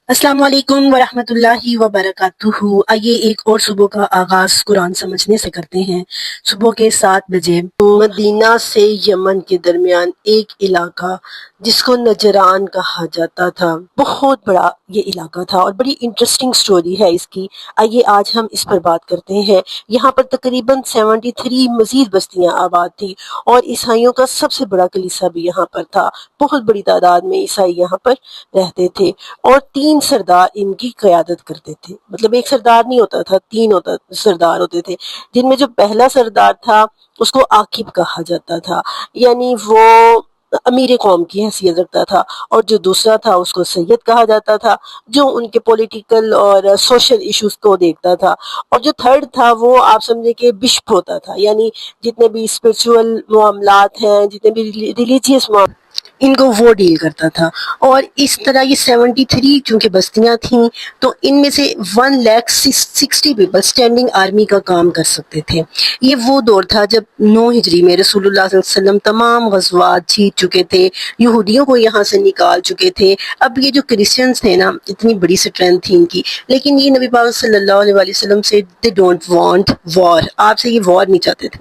السلام علیکم ورحمۃ اللہ وبرکاتہ۔ آئیے ایک اور صبح کا آغاز قرآن سمجھنے سے کرتے ہیں۔ صبح کے 7 بجے مدینہ سے یمن کے درمیان ایک علاقہ جس کو نجران کہا جاتا تھا، بہت بڑا یہ علاقہ تھا اور بڑی انٹرسٹنگ سٹوری ہے اس کی۔ آئیے آج ہم اس پر بات کرتے ہیں۔ یہاں پر تقریباً 73 مزید بستیاں آباد تھی اور عیسائیوں کا سب سے بڑا کلیسا بھی یہاں پر تھا۔ بہت بڑی تعداد میں عیسائی یہاں پر رہتے تھے اور 3 سردار ان کی قیادت کرتے تھے۔ مطلب ایک سردار نہیں ہوتا تھا، 3 سردار ہوتے تھے، جن میں جو پہلا سردار تھا اس کو عاقب کہا جاتا تھا، یعنی وہ امیر قوم کی حیثیت رکھتا تھا، اور جو دوسرا تھا اس کو سید کہا جاتا تھا، جو ان کے پولیٹیکل اور سوشل ایشوز کو دیکھتا تھا، اور جو تھرڈ تھا وہ آپ سمجھے کہ بشپ ہوتا تھا، یعنی جتنے بھی اسپرچول معاملات ہیں، جتنے بھی ریلیجیس معاملات ان کو وہ ڈیل کرتا تھا۔ اور اس طرح یہ 73 چونکہ بستیاں تھیں تو ان میں سے 160 پیپل اسٹینڈنگ آرمی کا کام کر سکتے تھے۔ یہ وہ دور تھا جب 9 ہجری میں رسول اللہ صلی اللہ علیہ وسلم تمام غزوات جیت چکے تھے، یہودیوں کو یہاں سے نکال چکے تھے۔ اب یہ جو کرسچنز تھے نا، اتنی بڑی اسٹرینتھ تھی ان کی، لیکن یہ نبی پاک صلی اللہ علیہ وسلم سے دے ڈونٹ وانٹ وار، آپ سے یہ وار نہیں چاہتے تھے،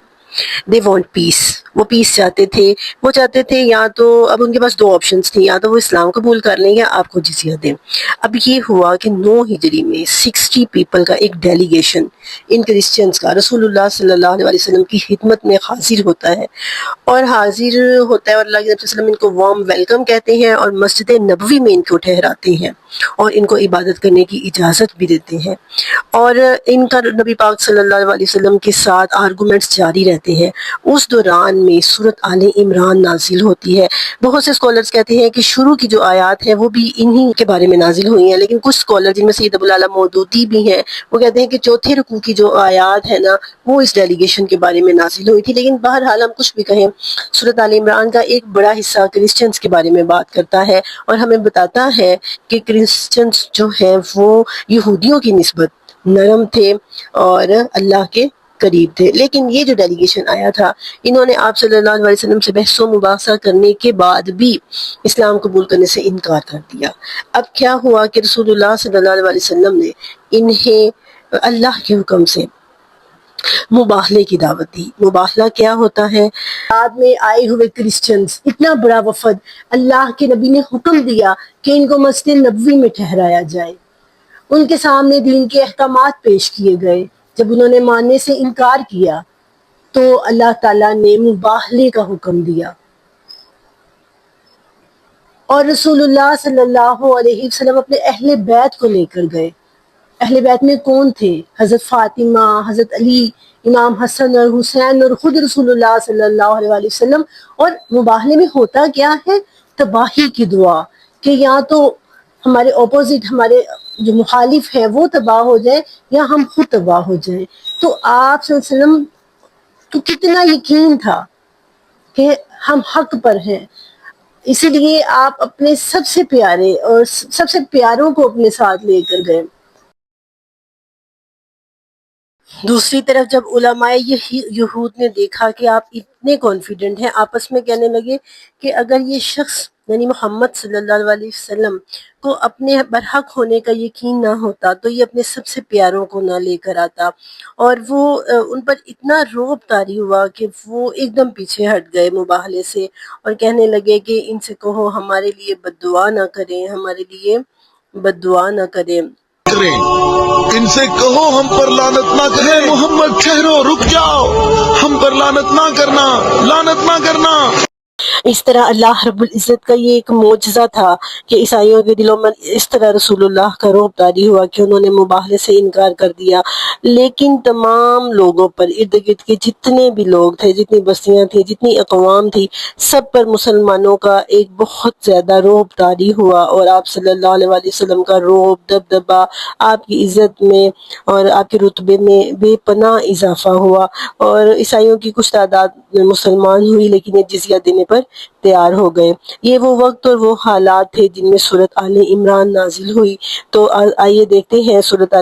دے وانٹ پیس، وہ پیس چاہتے تھے۔ وہ چاہتے تھے یا تو اب ان کے پاس 2 آپشنز تھیں، یا تو وہ اسلام قبول کر لیں یا آپ کو جزیہ دیں۔ اب یہ ہوا کہ 9 ہجری میں 60 پیپل کا ایک ڈیلیگیشن ان کرسچنز کا رسول اللہ صلی اللہ علیہ وسلم کی خدمت میں حاضر ہوتا ہے، اور حاضر ہوتا ہے، اور اللہ کے نبی صلی اللہ علیہ وسلم ان کو وارم ویلکم کہتے ہیں اور مسجد نبوی میں ان کو ٹھہراتے ہیں اور ان کو عبادت کرنے کی اجازت بھی دیتے ہیں، اور ان کا نبی پاک صلی اللہ علیہ وسلم کے ساتھ آرگومنٹس جاری رہتے ہیں۔ اس دوران میں سورۃ آل عمران نازل ہوتی ہے۔ بہت سے اسکالرز کہتے ہیں کہ شروع کی جو آیات ہیں وہ بھی انہی کے بارے میں نازل ہوئی ہیں، لیکن کچھ اسکالر جن میں سید ابو العلا مودودی بھی ہیں وہ کہتے ہیں کہ چوتھے رکوع کی جو آیات ہے نا وہ اس ڈیلیگیشن کے بارے میں نازل ہوئی تھی۔ لیکن بہرحال ہم کچھ بھی کہیں، سورۃ آل عمران کا ایک بڑا حصہ کرسچنز کے بارے میں بات کرتا ہے اور ہمیں بتاتا ہے کہ کرسچنز جو ہیں وہ یہودیوں کی نسبت نرم تھے اور اللہ کے قریب تھے۔ لیکن یہ جو ڈیلیگیشن آیا تھا، انہوں نے آپ صلی اللہ علیہ وسلم سے بحث و مباحثہ کرنے کے بعد بھی اسلام قبول کرنے سے انکار کر دیا۔ اب کیا ہوا کہ رسول اللہ صلی اللہ علیہ وسلم نے انہیں اللہ کے حکم سے مباہلے کی دعوت دی۔ مباہلہ کیا ہوتا ہے؟ بعد میں آئے ہوئے کرسچنز، اتنا بڑا وفد، اللہ کے نبی نے حکم دیا کہ ان کو مسجد نبوی میں ٹھہرایا جائے، ان کے سامنے دین کے احکامات پیش کیے گئے۔ جب انہوں نے ماننے سے انکار کیا تو اللہ تعالیٰ نے مباہلے کا حکم دیا، اور رسول اللہ صلی اللہ علیہ وسلم اپنے اہل بیت کو لے کر گئے۔ اہل بیت میں کون تھے؟ حضرت فاطمہ، حضرت علی، امام حسن اور حسین، اور خود رسول اللہ صلی اللہ علیہ وسلم۔ اور مباہلے میں ہوتا کیا ہے؟ تباہی کی دعا، کہ یا تو ہمارے اپوزٹ، ہمارے جو مخالف ہیں وہ تباہ ہو جائیں یا ہم خود تباہ ہو جائیں۔ تو آپ صلی اللہ علیہ وسلم کو کتنا یقین تھا کہ ہم حق پر ہیں، اسی لیے آپ اپنے سب سے پیارے اور سب سے پیاروں کو اپنے ساتھ لے کر گئے۔ دوسری طرف جب علماء یہود نے دیکھا کہ آپ اتنے کانفیڈنٹ ہیں، آپس میں کہنے لگے کہ اگر یہ شخص یعنی محمد صلی اللہ علیہ وسلم کو اپنے برحق ہونے کا یقین نہ ہوتا تو یہ اپنے سب سے پیاروں کو نہ لے کر آتا، اور وہ ان پر اتنا رعب طاری ہوا کہ وہ ایک دم پیچھے ہٹ گئے مباہلے سے، اور کہنے لگے کہ ان سے کہو ہمارے لیے بد دعا نہ کریں، ہمارے لیے بد دعا نہ کریں۔ ان سے کہو ہم پر لعنت نہ کرے، محمد ٹھہرو، رک جاؤ، ہم پر لعنت نہ کرنا، لعنت نہ کرنا۔ اس طرح اللہ رب العزت کا یہ ایک معجزہ تھا کہ عیسائیوں کے دلوں میں اس طرح رسول اللہ کا رعب طاری ہوا کہ انہوں نے مباہلے سے انکار کر دیا۔ لیکن تمام لوگوں پر، ارد گرد کے جتنے بھی لوگ تھے، جتنی بستیاں تھیں، جتنی اقوام تھی، سب پر مسلمانوں کا ایک بہت زیادہ رعب طاری ہوا، اور آپ صلی اللہ علیہ وسلم کا رعب، دبدبہ، آپ کی عزت میں اور آپ کے رتبے میں بے پناہ اضافہ ہوا، اور عیسائیوں کی کچھ تعداد مسلمان ہوئی لیکن یہ جزیہ دینے پر تیار ہو گئے۔ یہ وہ وقت اور وہ حالات تھے جن میں سورۃ آل عمران نازل ہوئی۔ تو آئیے دیکھتے ہیں سورۃ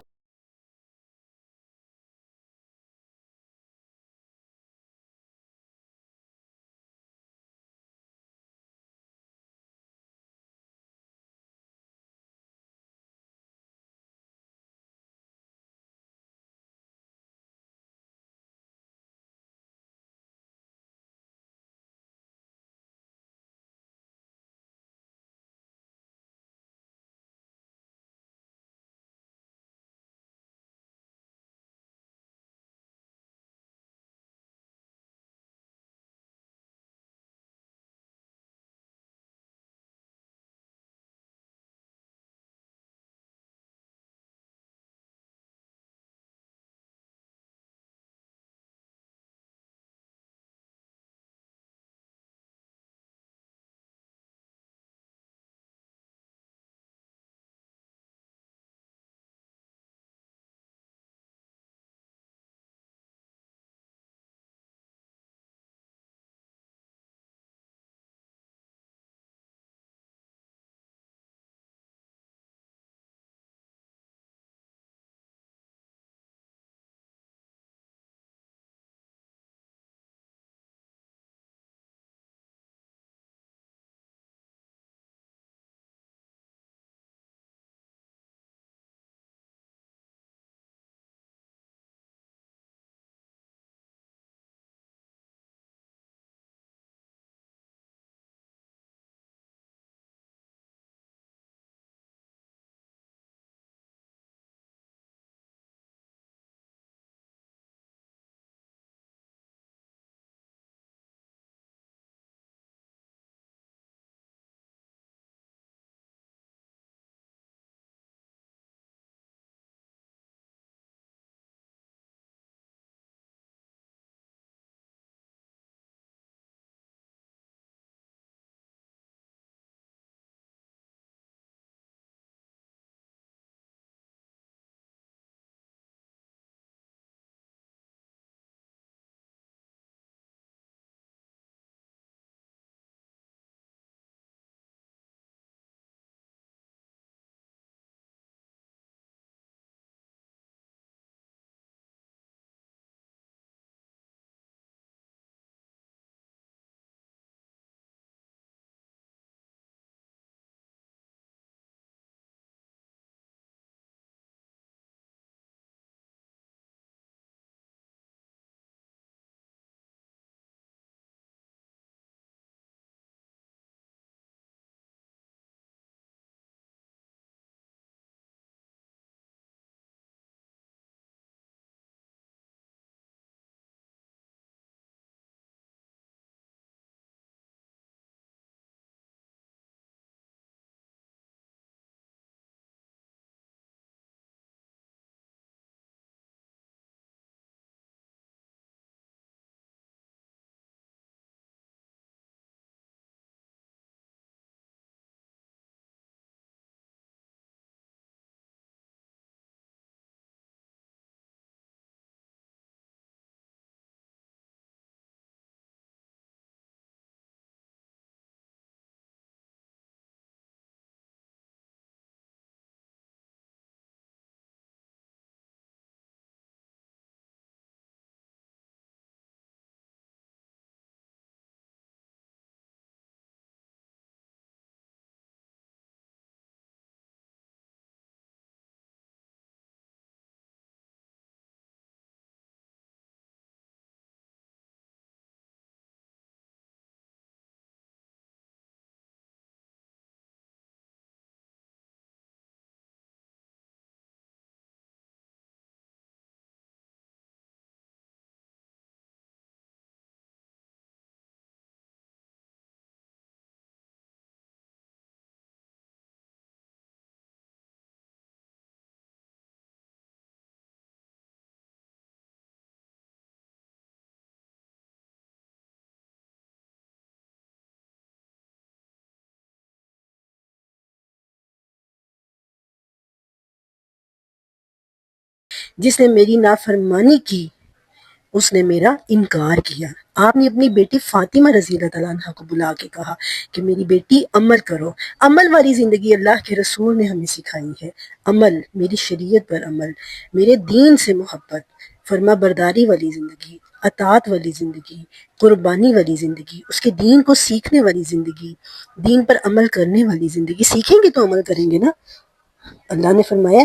جس نے میری نافرمانی کی اس نے میرا انکار کیا۔ آپ نے اپنی بیٹی فاطمہ رضی اللہ تعالیٰ عنہ کو بلا کے کہا کہ میری بیٹی عمل کرو۔ عمل والی زندگی اللہ کے رسول نے ہمیں سکھائی ہے۔ عمل، میری شریعت پر عمل، میرے دین سے محبت، فرما برداری والی زندگی، اطاعت والی زندگی، قربانی والی زندگی، اس کے دین کو سیکھنے والی زندگی، دین پر عمل کرنے والی زندگی۔ سیکھیں گے تو عمل کریں گے نا۔ اللہ نے فرمایا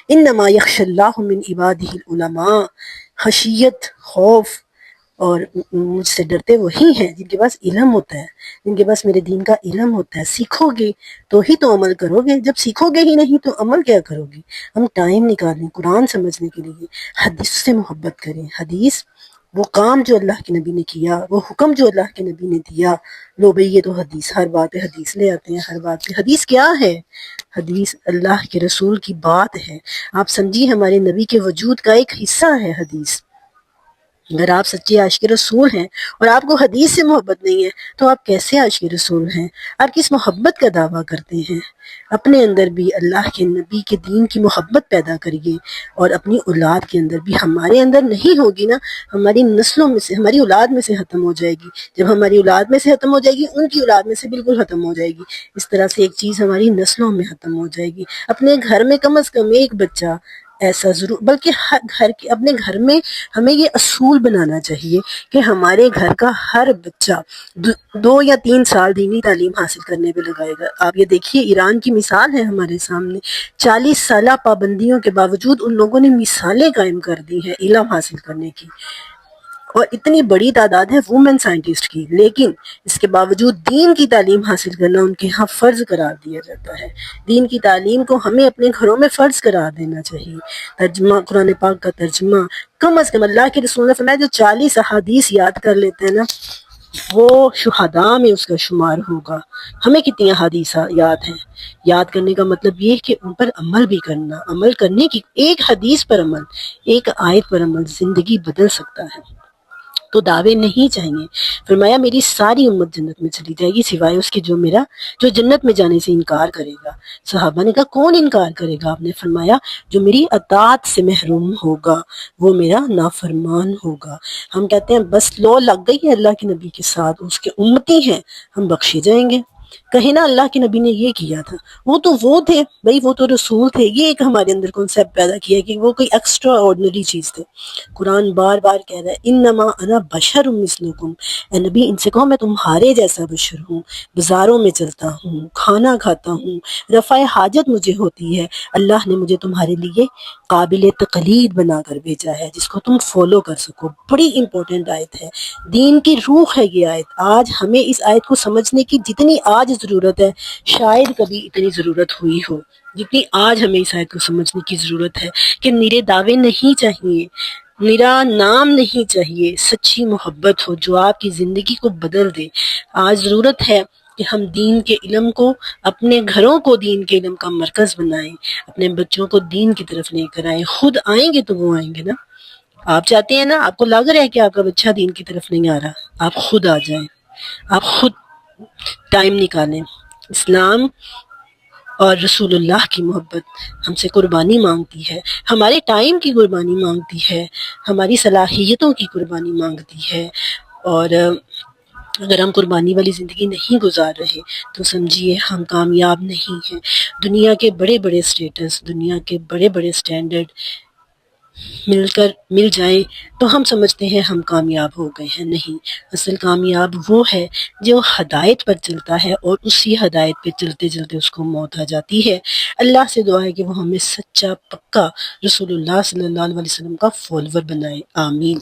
انما یخشی اللہ من عبادہ العلماء، خشیت، خوف اور مجھ سے ڈرتے وہی ہیں جن کے پاس علم ہوتا ہے، جن کے پاس میرے دین کا علم ہوتا ہے۔ سیکھو گے تو ہی تو عمل کرو گے، جب سیکھو گے ہی نہیں تو عمل کیا کرو گے؟ ہم ٹائم نکالیں قرآن سمجھنے کے لیے، حدیث سے محبت کریں۔ حدیث وہ کام جو اللہ کے نبی نے کیا، وہ حکم جو اللہ کے نبی نے دیا، لو بھئی یہ تو حدیث، ہر بات پہ حدیث لے آتے ہیں، ہر بات پہ حدیث کیا ہے؟ حدیث اللہ کے رسول کی بات ہے۔ آپ سمجھیے ہمارے نبی کے وجود کا ایک حصہ ہے حدیث۔ اگر آپ سچے عاشق رسول ہیں اور آپ کو حدیث سے محبت نہیں ہے تو آپ کیسے عاشق رسول ہیں؟ آپ کس محبت کا دعویٰ کرتے ہیں؟ اپنے اندر بھی اللہ کے نبی کے دین کی محبت پیدا کریے، اور اپنی اولاد کے اندر بھی۔ ہمارے اندر نہیں ہوگی نا، ہماری نسلوں میں سے، ہماری اولاد میں سے ختم ہو جائے گی۔ جب ہماری اولاد میں سے ختم ہو جائے گی، ان کی اولاد میں سے بالکل ختم ہو جائے گی۔ اس طرح سے ایک چیز ہماری نسلوں میں ختم ہو جائے گی۔ اپنے گھر میں کم از کم ایک بچہ ایسا ضرور، بلکہ ہر گھر کے، اپنے گھر میں ہمیں یہ اصول بنانا چاہیے کہ ہمارے گھر کا ہر بچہ 2 یا 3 سال دینی تعلیم حاصل کرنے پہ لگائے گا۔ آپ یہ دیکھیے ایران کی مثال ہے ہمارے سامنے، 40 سالہ پابندیوں کے باوجود ان لوگوں نے مثالیں قائم کر دی ہیں علم حاصل کرنے کی، اور اتنی بڑی تعداد ہے وومن سائنٹسٹ کی، لیکن اس کے باوجود دین کی تعلیم حاصل کرنا ان کے ہاں فرض قرار دیا جاتا ہے۔ دین کی تعلیم کو ہمیں اپنے گھروں میں فرض قرار دینا چاہیے۔ ترجمہ، قرآن پاک کا ترجمہ، کم از کم اللہ کے رسول نے فرمایا جو 40 احادیث یاد کر لیتے ہیں نا وہ شہداء میں اس کا شمار ہوگا۔ ہمیں کتنی احادیث یاد ہیں؟ یاد کرنے کا مطلب یہ کہ ان پر عمل بھی کرنا، عمل کرنے کی، ایک حدیث پر عمل، ایک آیت پر عمل زندگی بدل سکتا ہے۔ تو دعوے نہیں چاہیے۔ فرمایا میری ساری امت جنت میں چلی جائے گی سوائے اس کے جو جنت میں جانے سے انکار کرے گا۔ صحابہ نے کہا کون انکار کرے گا؟ آپ نے فرمایا جو میری اطاعت سے محروم ہوگا وہ میرا نافرمان ہوگا۔ ہم کہتے ہیں بس لو لگ گئی ہے اللہ کے نبی کے ساتھ، اس کے امتی ہیں، ہم بخشے جائیں گے۔ کہیں نہ اللہ کے نبی نے یہ کیا تھا، وہ تھے بھائی، وہ تو رسول تھے۔ یہ ایک ہمارے اندر کنسیپٹ پیدا کیا کہ وہ کوئی ایکسٹرا آرڈنری چیز تھے۔ قرآن بار بار کہہ رہا ہے انما انا بشر مثلکم، اے نبی ان سے کہو میں تمہارے جیسا بشر ہوں، بازاروں میں چلتا ہوں، کھانا کھاتا ہوں، رفع حاجت مجھے ہوتی ہے، اللہ نے مجھے تمہارے لیے قابل تقلید بنا کر بھیجا ہے جس کو تم فالو کر سکو۔ بڑی امپورٹنٹ آیت ہے، دین کی روح ہے یہ آیت۔ آج ہمیں اس آیت کو سمجھنے کی جتنی آج ضرورت ہے شاید کبھی اتنی ضرورت ہوئی ہو جتنی آج ہمیں اس آیت کو سمجھنے کی ضرورت ہے، کہ میرے دعوے نہیں چاہیے، میرا نام نہیں چاہیے، سچی محبت ہو جو آپ کی زندگی کو بدل دے۔ آج ضرورت ہے کہ ہم دین کے علم کو، اپنے گھروں کو دین کے علم کا مرکز بنائیں، اپنے بچوں کو دین کی طرف لے کر آئیں۔ خود آئیں گے تو وہ آئیں گے نا۔ آپ چاہتے ہیں نا، آپ کو لگ رہا ہے کہ آپ کا بچہ دین کی طرف نہیں آ رہا، آپ خود آ جائیں، آپ خود ٹائم نکالیں۔ اسلام اور رسول اللہ کی محبت ہم سے قربانی مانگتی ہے، ہمارے ٹائم کی قربانی مانگتی ہے، ہماری صلاحیتوں کی قربانی مانگتی ہے، اور اگر ہم قربانی والی زندگی نہیں گزار رہے تو سمجھیے ہم کامیاب نہیں ہیں۔ دنیا کے بڑے بڑے اسٹیٹس، دنیا کے بڑے بڑے اسٹینڈرڈ مل جائیں تو ہم سمجھتے ہیں ہم کامیاب ہو گئے ہیں۔ نہیں، اصل کامیاب وہ ہے جو ہدایت پر چلتا ہے اور اسی ہدایت پہ چلتے چلتے اس کو موت آ جاتی ہے۔ اللہ سے دعا ہے کہ وہ ہمیں سچا پکا رسول اللہ صلی اللہ علیہ وسلم کا فالوور بنائے۔ آمین۔